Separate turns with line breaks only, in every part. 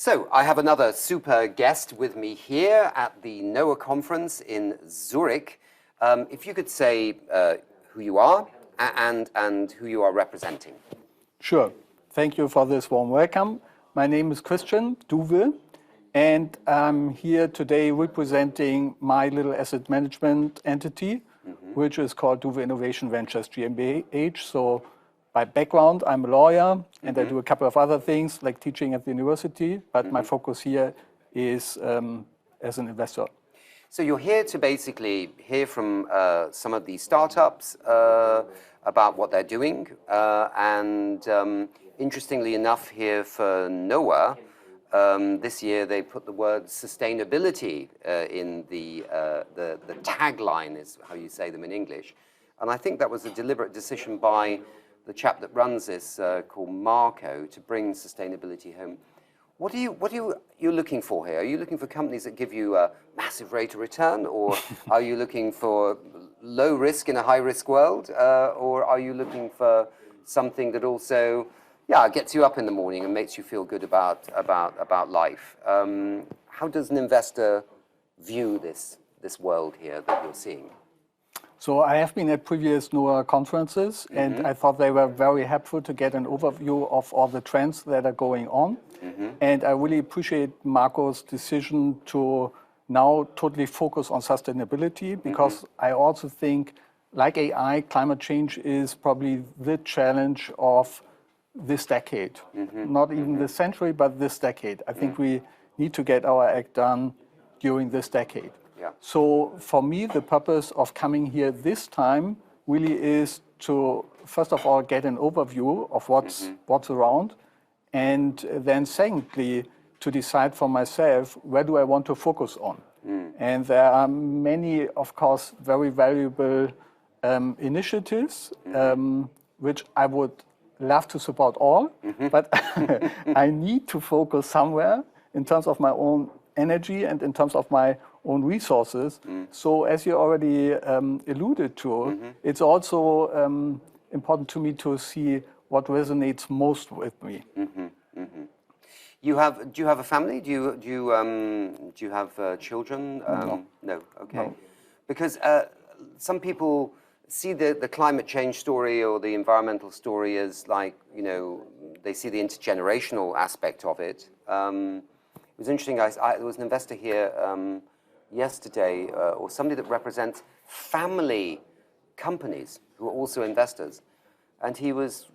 So I have another super guest with me here at the NOAA conference in Zurich. If you could say who you are and who you are representing.
Sure. Thank you for this warm welcome. My name is Christian Duve, and I'm here today representing my little asset management entity, which is called Duve Innovation Ventures GmbH. So by background, I'm a lawyer, and I do a couple of other things like teaching at the university, but my focus here is as an investor.
So you're here to basically hear from some of these startups about what they're doing, and interestingly enough here for NOAA, this year they put the word sustainability in the tagline, is how you say them in English. And I think that was a deliberate decision by the chap that runs this, called Marco, to bring sustainability home. What are you looking for here? Are you looking for companies that give you a massive rate of return, or are you looking for low risk in a high risk world, or are you looking for something that also, gets you up in the morning and makes you feel good about life? How does an investor view this world here that you're seeing?
So I have been at previous NOAA conferences, and I thought they were very helpful to get an overview of all the trends that are going on. And I really appreciate Marco's decision to now totally focus on sustainability, because I also think, like AI, climate change is probably the challenge of this decade. Not even this century, but this decade. I think we need to get our act done during this decade. So for me, the purpose of coming here this time really is to, first of all, get an overview of what's around, and then secondly, to decide for myself, where do I want to focus on? And there are many, of course, very valuable initiatives, which I would love to support all, but I need to focus somewhere in terms of my own energy and in terms of my own resources. So as you already alluded to, it's also important to me to see what resonates most with me.
Do you have a family? Do you have children? No. Okay. No. Because some people see the climate change story or the environmental story as like, they see the intergenerational aspect of it. It was interesting, there was an investor here yesterday, or somebody that represents family companies who are also investors. And he was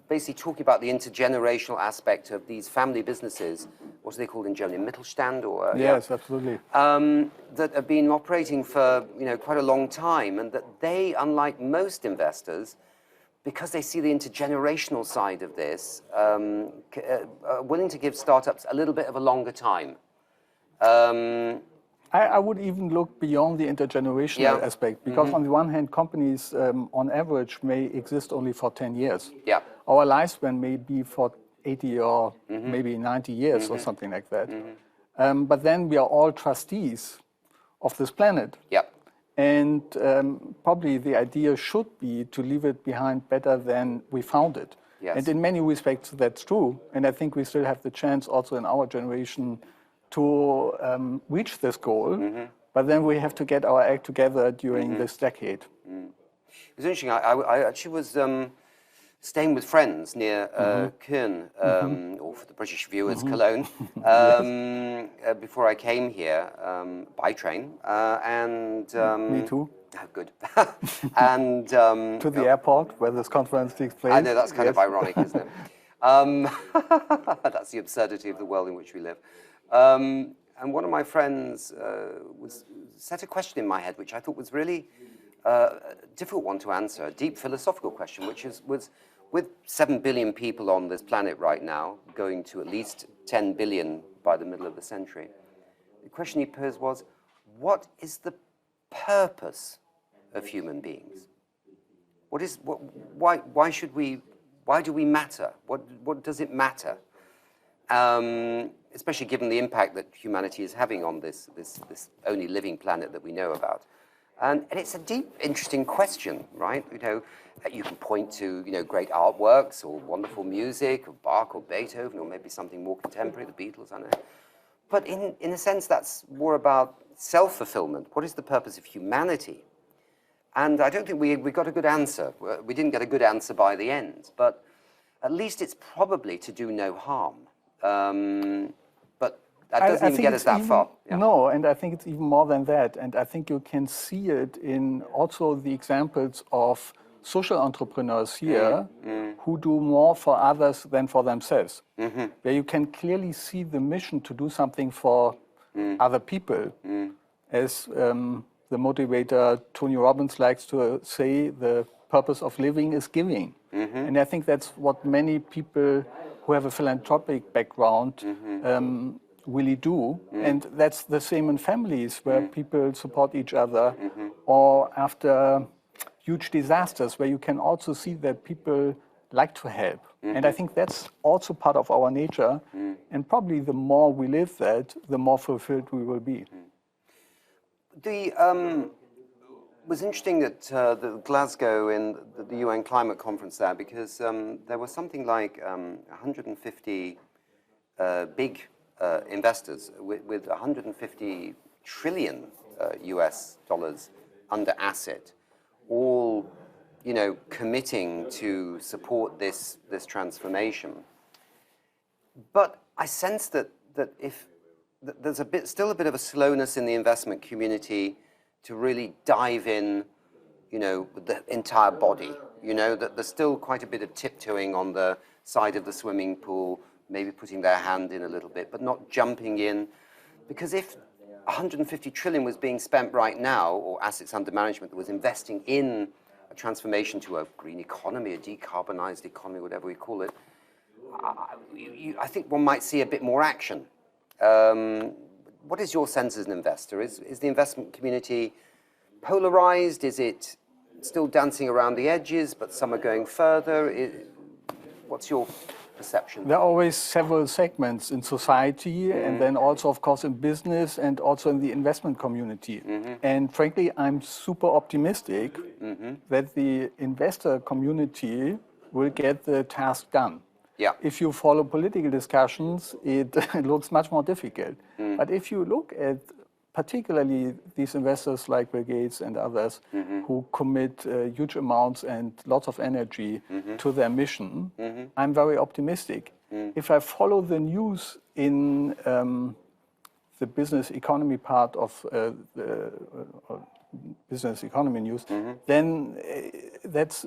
basically talking about the intergenerational aspect of these family businesses. What are they called in Germany? Mittelstand? Or,
yes, absolutely.
That have been operating for quite a long time, and that they, unlike most investors, because they see the intergenerational side of this, are willing to give startups a little bit of a longer time.
I would even look beyond the intergenerational aspect, because on the one hand, companies on average may exist only for 10 years. Our lifespan may be for 80 or maybe 90 years or something like that. But then we are all trustees of this planet. And probably the idea should be to leave it behind better than we found it. And in many respects, that's true. And I think we still have the chance also in our generation to reach this goal. But then we have to get our act together during this decade.
It was interesting. I actually was staying with friends near Köln, or for the British viewers, Cologne, before I came here by train.
Me too.
Oh, good. And
to the airport where this conference takes place.
I know, that's kind of ironic, isn't it? That's the absurdity of the world in which we live. And one of my friends set a question in my head, which I thought was really a difficult one to answer, a deep philosophical question, which was, with 7 billion people on this planet right now, going to at least 10 billion by the middle of the century, the question he posed was, what is the purpose of human beings? Why do we matter? What does it matter? Especially given the impact that humanity is having on this only living planet that we know about. And it's a deep, interesting question, right? You can point to, great artworks or wonderful music of Bach or Beethoven or maybe something more contemporary, the Beatles, I don't know. But in a sense, that's more about self-fulfillment. What is the purpose of humanity? And I don't think we got a good answer. We didn't get a good answer by the end, but at least it's probably to do no harm. But that doesn't even get us that far.
Yeah. No, and I think it's even more than that. And I think you can see it in also the examples of social entrepreneurs here who do more for others than for themselves. Where you can clearly see the mission to do something for other people. As the motivator Tony Robbins likes to say, the purpose of living is giving. And I think that's what many people who have a philanthropic background really do. And that's the same in families where people support each other, or after huge disasters where you can also see that people like to help. And I think that's also part of our nature. And probably the more we live that, the more fulfilled we will be.
It was interesting that the Glasgow in the UN climate conference there, because there was something like 150 big investors with 150 trillion US dollars under asset, all committing to support this transformation. But I sense that if there's still a bit of a slowness in the investment community to really dive in, with the entire body. That there's still quite a bit of tiptoeing on the side of the swimming pool, maybe putting their hand in a little bit, but not jumping in. Because if 150 trillion was being spent right now, or assets under management that was investing in a transformation to a green economy, a decarbonized economy, whatever we call it, I think one might see a bit more action. What is your sense as an investor? Is the investment community polarized? Is it still dancing around the edges, but some are going further? What's your perception?
There are always several segments in society, and then also, of course, in business and also in the investment community. And frankly, I'm super optimistic that the investor community will get the task done.
Yeah.
If you follow political discussions, it looks much more difficult. But if you look at particularly these investors like Bill Gates and others who commit huge amounts and lots of energy to their mission, I'm very optimistic. If I follow the news in the business economy part of the business economy news, then that's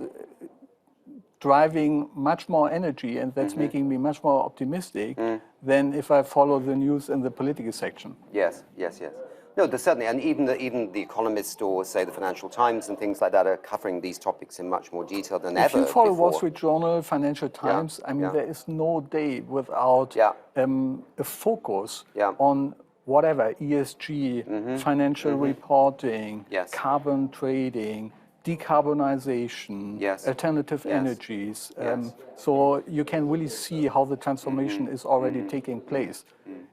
driving much more energy, and that's making me much more optimistic than if I follow the news in the political section.
Yes. No, there's certainly, and even the Economist or say the Financial Times and things like that are covering these topics in much more detail than ever before.
If you follow Wall Street Journal, Financial Times, I mean, there is no day without a focus on whatever, ESG, financial reporting, carbon trading, decarbonization, alternative energies. So you can really see how the transformation is already taking place.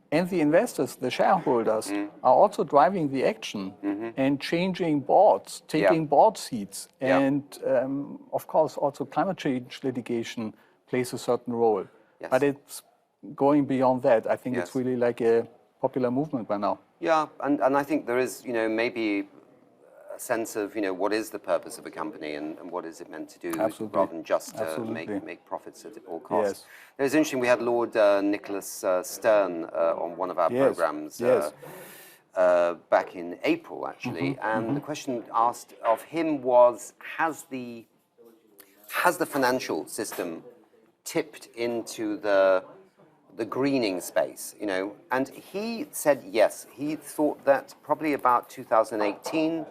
And the investors, the shareholders, are also driving the action and changing boards, taking board seats. And of course, also climate change litigation plays a certain role. But it's going beyond that. I think it's really like a popular movement by now.
Yeah, and I think there is, maybe a sense of, what is the purpose of a company and what is it meant to do rather than just make profits at all costs. It was interesting, we had Lord Nicholas Stern on one of our programs back in April, actually, and the question asked of him was, has the financial system tipped into the greening space, and he said yes. He thought that probably about 2018,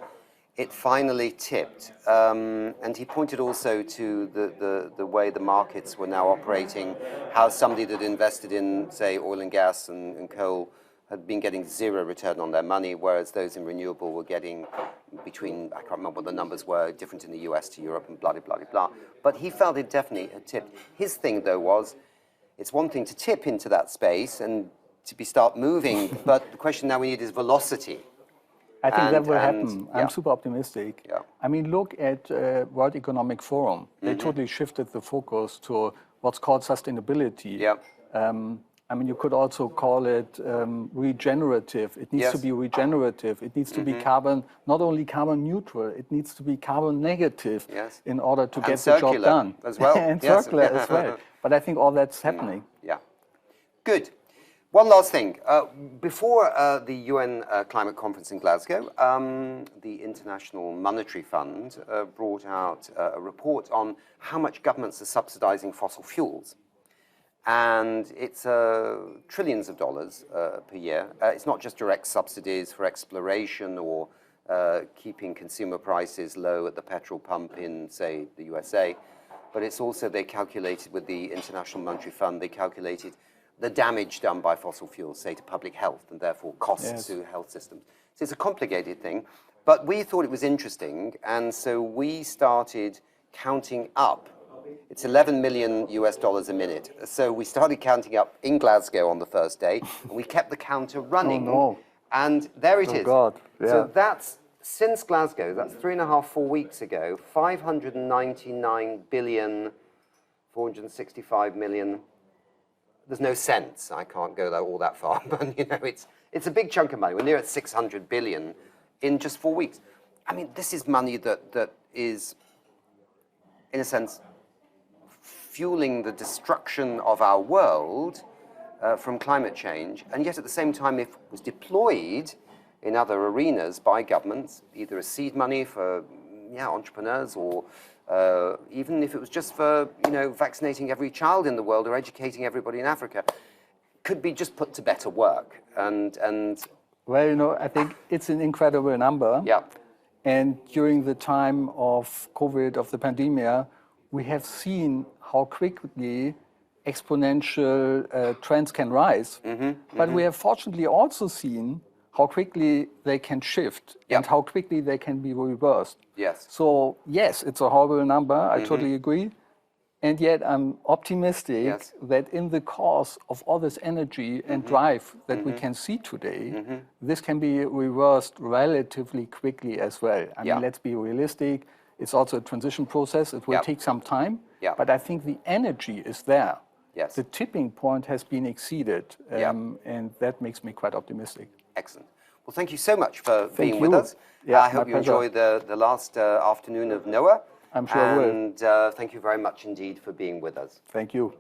it finally tipped. And he pointed also to the way the markets were now operating, how somebody that invested in, say, oil and gas and coal had been getting zero return on their money, whereas those in renewable were getting between, I can't remember what the numbers were, different in the US to Europe and blah, blah, blah, blah. But he felt it definitely had tipped. His thing, though, was it's one thing to tip into that space and to start moving, but the question now we need is velocity.
I think that will happen. I'm super optimistic.
Yeah.
I mean, look at World Economic Forum. They totally shifted the focus to what's called sustainability.
Yeah.
I mean, you could also call it regenerative. It needs to be regenerative. It needs to be not only carbon neutral, it needs to be carbon negative in order to get the job done.
As well.
And circular as well. But I think all that's happening.
Yeah. Good. One last thing. Before the UN climate conference in Glasgow, the International Monetary Fund brought out a report on how much governments are subsidizing fossil fuels. And it's trillions of dollars per year. It's not just direct subsidies for exploration or keeping consumer prices low at the petrol pump in, say, the USA, but it's also, they calculated with the International Monetary Fund, they calculated the damage done by fossil fuels, say, to public health, and therefore costs to health systems. So it's a complicated thing, but we thought it was interesting, and so we started counting up. It's 11 million US dollars a minute. So we started counting up in Glasgow on the first day, and we kept the counter running.
Oh, no.
And there it is.
God. Yeah.
So that's, since Glasgow, that's 3.5, 4 weeks ago, 599 billion, 465 million. There's no sense. I can't go all that far, but you know, it's a big chunk of money. We're near at 600 billion in just 4 weeks. I mean, this is money that is, in a sense, fueling the destruction of our world from climate change, and yet at the same time, if it was deployed in other arenas by governments, either as seed money for entrepreneurs, or even if it was just for vaccinating every child in the world or educating everybody in Africa, could be just put to better work. And
well, I think it's an incredible number.
Yeah.
And during the time of COVID, of the pandemic, we have seen how quickly exponential trends can rise. But we have fortunately also seen how quickly they can shift and how quickly they can be reversed.
Yes.
So yes, it's a horrible number, I totally agree. And yet I'm optimistic that in the course of all this energy and drive that we can see today, this can be reversed relatively quickly as well. I mean, let's be realistic. It's also a transition process. It will take some time, but I think the energy is there.
Yes.
The tipping point has been exceeded, and that makes me quite optimistic.
Excellent. Well, thank you so much for being with us.
Yeah,
I hope you enjoy the last afternoon of NOAA.
I'm sure I will.
And thank you very much indeed for being with us.
Thank you.